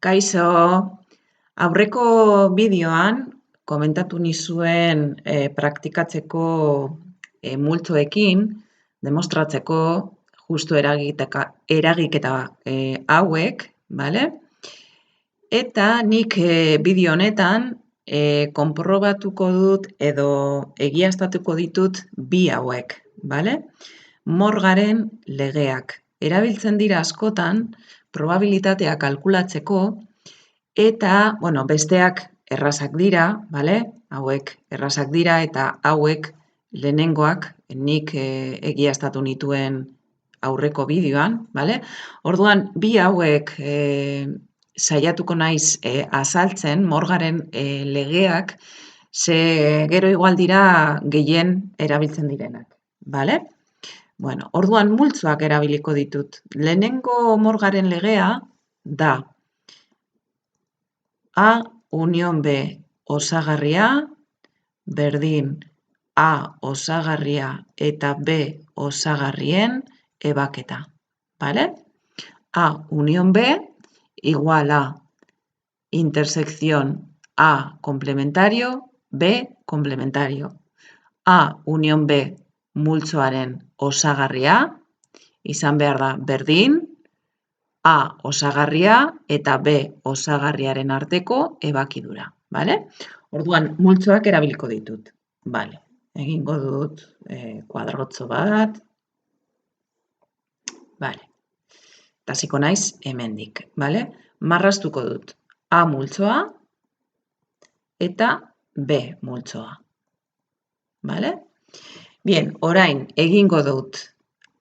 Kaixo, aurreko bideoan komentatu nizuen praktikatzeko multzoekin demostratzeko justu eragiketa hauek, bale? Eta nik bideo honetan konprobatuko dut edo egiaztatuko ditut bi hauek, bale? Morgaren legeak. Erabiltzen dira askotan probabilitatea kalkulatzeko eta, besteak errazak dira, bale? Hauek errazak dira eta hauek lehenengoak nik egiaztatu nituen aurreko bideoan, bale? Orduan, bi hauek saiatuko naiz azaltzen, Morgaren legeak, ze gero igual dira gehien erabiltzen direnak, bale? Bueno, orduan multzoak erabiliko ditut. Lehenengo Morgaren legea da A union B osagarria berdin A osagarria eta B osagarrien ebaketa. Bale? A union B igual a intersección A complementario, B complementario. A union B multzoaren osagarria, izan behar da berdin, A osagarria eta B osagarriaren arteko ebakidura. Bale? Orduan, multzoak erabiliko ditut. Bale, egingo dut kuadrotxo bat. Bale, eta hasiko naiz hemendik. Bale? Marraztuko dut A multzoa eta B multzoa. Bale? Bien, orain egingo dut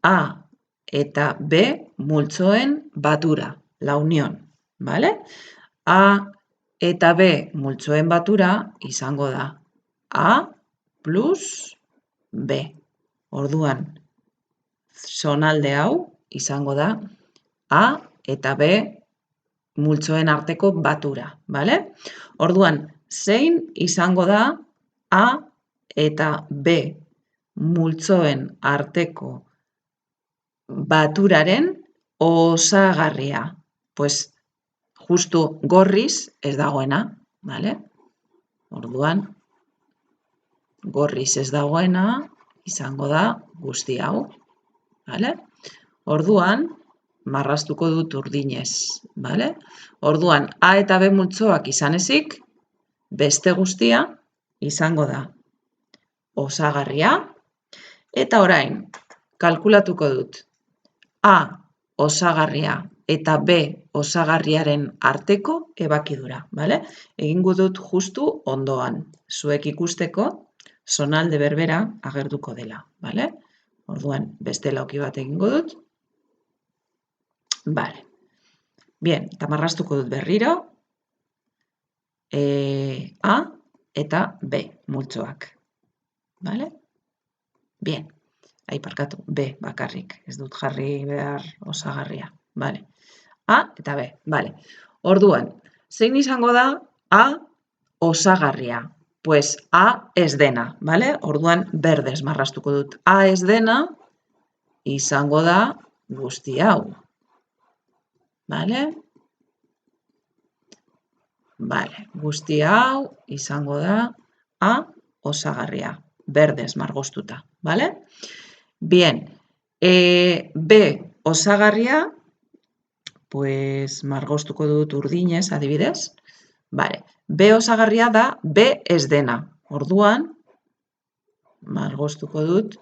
A eta B multzoen batura, la unión, bale? A eta B multzoen batura izango da A plus B. Orduan, zonalde hau izango da A eta B multzoen arteko batura, bale? Orduan, zein izango da A eta B multzoen arteko baturaren osagarria. Pues, justu gorriz ez dagoena, bale? Orduan, gorriz ez dagoena izango da guzti hau, bale? Orduan, marraztuko dut urdinez, bale? Orduan, A eta B multzoak izan ezik, beste guztia izango da osagarria, eta orain, kalkulatuko dut A osagarria eta B osagarriaren arteko ebakidura, bale? Egingo dut justu ondoan, zuek ikusteko zonalde berbera agertuko dela, bale? Orduan, beste lauki bat egingo dut. Bale. Bien, eta marraztuko dut berriro A eta B multzoak. Bale? Bien. Parkatu, B bakarrik. Ez dut jarri behar osagarria. Bale. A eta B. Bale. Orduan, zein izango da A osagarria? Pues A ez dena. Bale? Orduan, berdez marraztuko dut. A ez dena izango da guzti hau. Bale? Bale. Guzti hau izango da A osagarria. Berdez margoztuta. Bale? Bien, B osagarria, pues margoztuko dut urdinez, adibidez. Vale. B osagarria da B ez dena. Orduan, margoztuko dut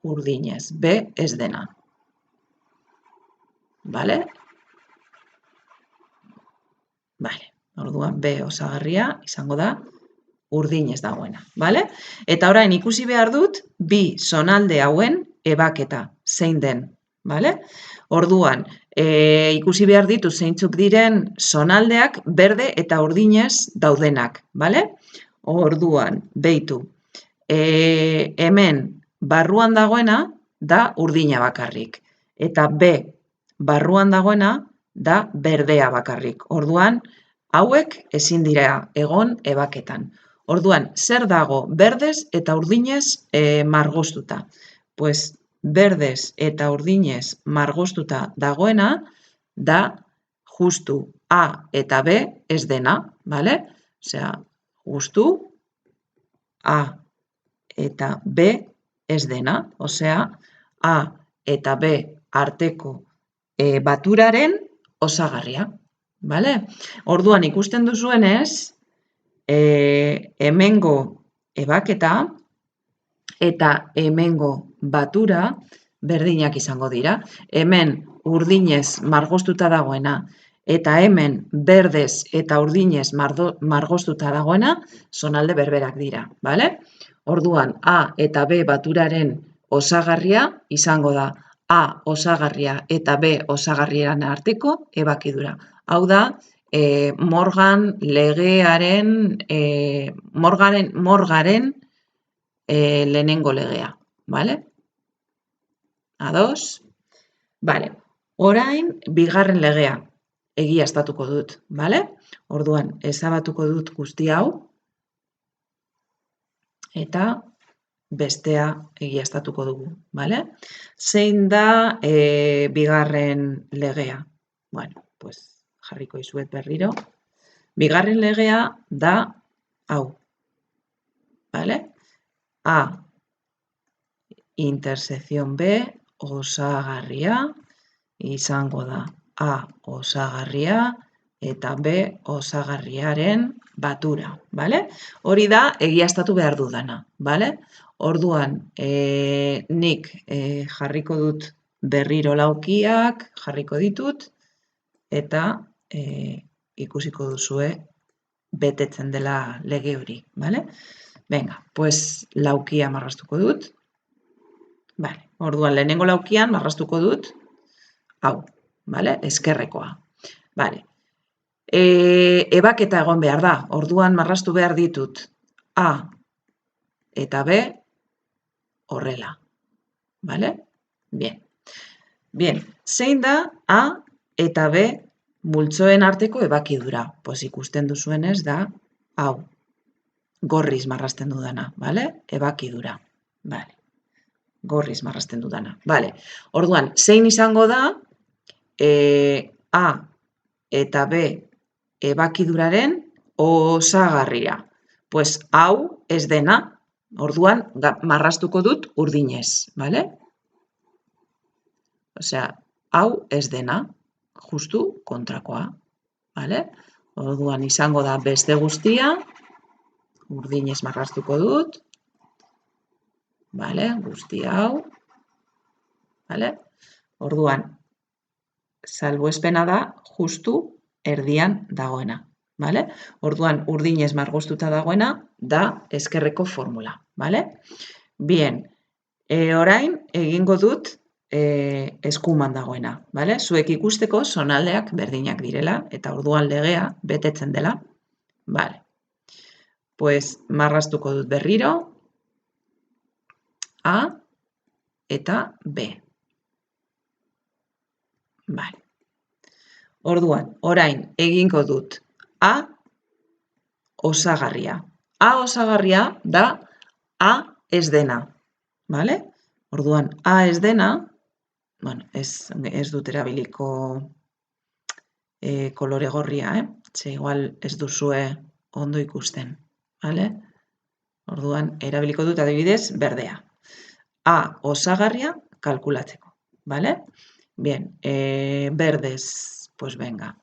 urdinez. B ez dena. Vale? Vale. Orduan, B osagarria izango da urdinez dagoena, bale? Eta orain ikusi behar dut bi zonalde hauen ebaketa, zein den, bale? Orduan, ikusi behar ditu zeintzuk diren zonaldeak berde eta urdinez daudenak, bale? Orduan, beitu, hemen barruan dagoena da urdina bakarrik, eta B barruan dagoena da berdea bakarrik. Orduan, hauek ezin dira egon ebaketan. Orduan, zer dago berdez eta urdinez margoztuta? Pues, berdez eta urdinez margoztuta dagoena da justu A eta B ez dena, bale? Osea, justu A eta B ez dena, osea, A eta B arteko baturaren osagarria, bale? Orduan ikusten duzuenez, hemengo ebaketa eta hemengo batura berdinak izango dira. Hemen urdinez margostuta dagoena eta hemen berdez eta urdinez margostuta dagoena zonalde berberak dira, bale? Orduan, A eta B baturaren osagarria izango da A osagarria eta B osagarriaren arteko ebakidura. Hau da, Morgan legearen, Morgaren lehenengo legea, bale? Ados? Bale, orain bigarren legea egiaztatuko dut, bale? Orduan, ezabatuko dut guzti hau eta bestea egiaztatuko dugu, bale? Zein da bigarren legea? Bueno, pues jarriko dizuet berriro. Bigarren legea da hau, bale? A intersekzion B osagarria izango da A osagarria eta B osagarriaren batura, bale? Hori da egiaztatu behar dudana, bale? Orduan, nik jarriko dut berriro laukiak, jarriko ditut, eta ikusiko duzue betetzen dela lege hori, bale? Venga, pues laukia marraztuko dut. Vale, orduan lehenengo laukian marraztuko dut hau, vale? Eskerrekoa. Vale. Ebaketa egon behar da. Orduan marraztu behar ditut A eta B horrela. Vale? Bien. Bien, zein da A eta B multzoen arteko ebakidura? Pues ikusten duzuenez da hau. Gorriz marrazten dudana, bale? Ebakidura, bale. Gorriz marrazten dudana, bale. Orduan, zein izango da A eta B ebakiduraren osagarria? Pues hau ez dena, orduan marraztuko dut urdinez, bale? Osea, hau ez dena, justu kontrakoa, bale? Orduan izango da beste guztia, urdinez marraztuko dut, bale, guzti hau, bale? Orduan, salbuespena da justu erdian dagoena, bale? Orduan, urdinez margostuta dagoena da eskerreko formula, bale? Bien, orain egingo dut eskuman dagoena, bale? Zuek ikusteko zonaldeak berdinak direla eta orduan legea betetzen dela, bale? Pues marraztuko dut berriro A eta B. Vale. Orduan, orain egingo dut A osagarria. A osagarria da A ez dena. Vale? Orduan, A ez dena, bueno, ez dut erabiliko kolore gorria, ze igual ez duzue ondo ikusten. Vale? Orduan, erabiliko dut adibidez berdea. A osagarria kalkulatzeko, ¿vale? Bien, verdes, pues venga.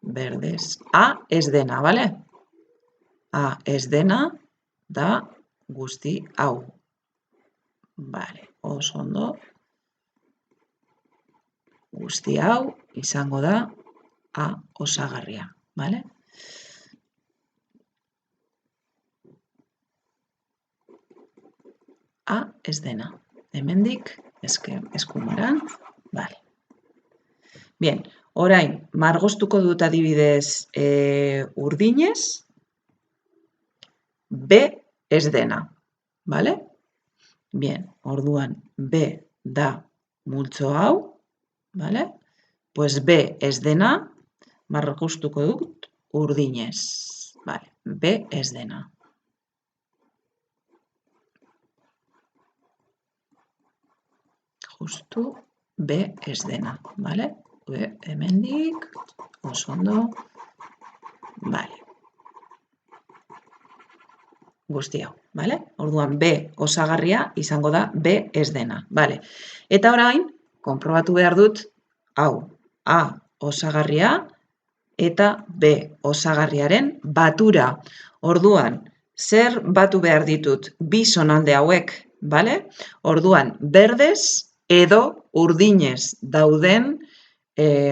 Verdes. A ez dena, ¿vale? A ez dena da guzti hau. Vale, oso ondo. Guzti hau izango da A osagarria, ¿vale? A ez dena. Hemendik, eskumaran, vale. Bien, orain, margostuko dut adibidez urdinez, B ez dena, vale? Bien, orduan, B da multzo hau, vale? Pues B ez dena, margostuko dut urdinez, vale? B ez dena. Justu B ez dena, bale? hemendik, oso ondo, bale. Guzti hau, bale? Orduan, B osagarria izango da B ez dena, bale? Eta orain, konprobatu behar dut, hau, A osagarria eta B osagarriaren batura. Orduan, zer batu behar ditut bi zonalde hauek, bale? Orduan, berdez edo urdinez dauden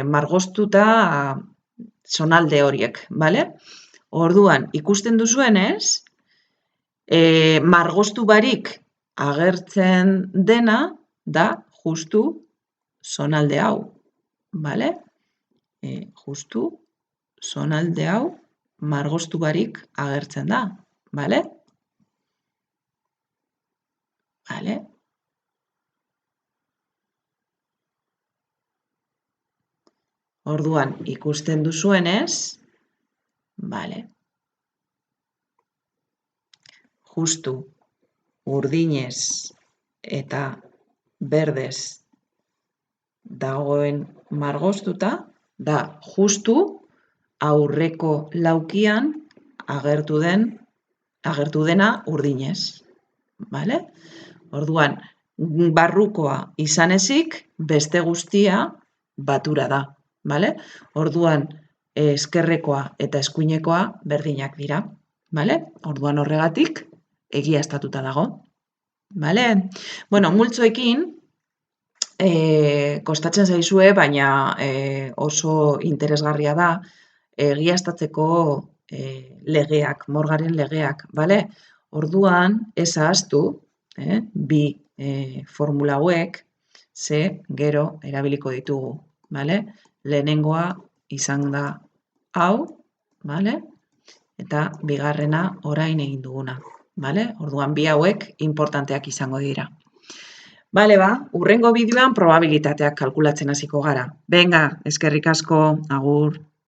margostuta zonalde horiek, bale? Orduan, ikusten duzuenez, margostu barik agertzen dena da justu zonalde hau, bale? Justu zonalde hau margostu barik agertzen da, bale? Bale? Orduan, ikusten duzuenez, bale? Justu urdinez eta berdez dagoen margostuta, da justu aurreko laukian agertu dena urdinez. Bale? Orduan, barrukoa izan ezik, beste guztia batura da. Bale? Orduan, eskerrekoa eta eskuinekoa berdinak dira. Bale? Orduan horregatik, egiaztatuta dago. Bale? Bueno, multzoekin, kostatzen zaizue, baina oso interesgarria da, egiaztatzeko legeak, Morgaren legeak, bale? Orduan, ez ahaztu, bi formula hauek, ze gero erabiliko ditugu, bale? Lehenengoa izan da hau, bale? Eta bigarrena orain egin duguna, bale? Orduan, bi hauek importanteak izango dira. Bale, hurrengo bideoan probabilitateak kalkulatzen hasiko gara. Venga, eskerrik asko, agur.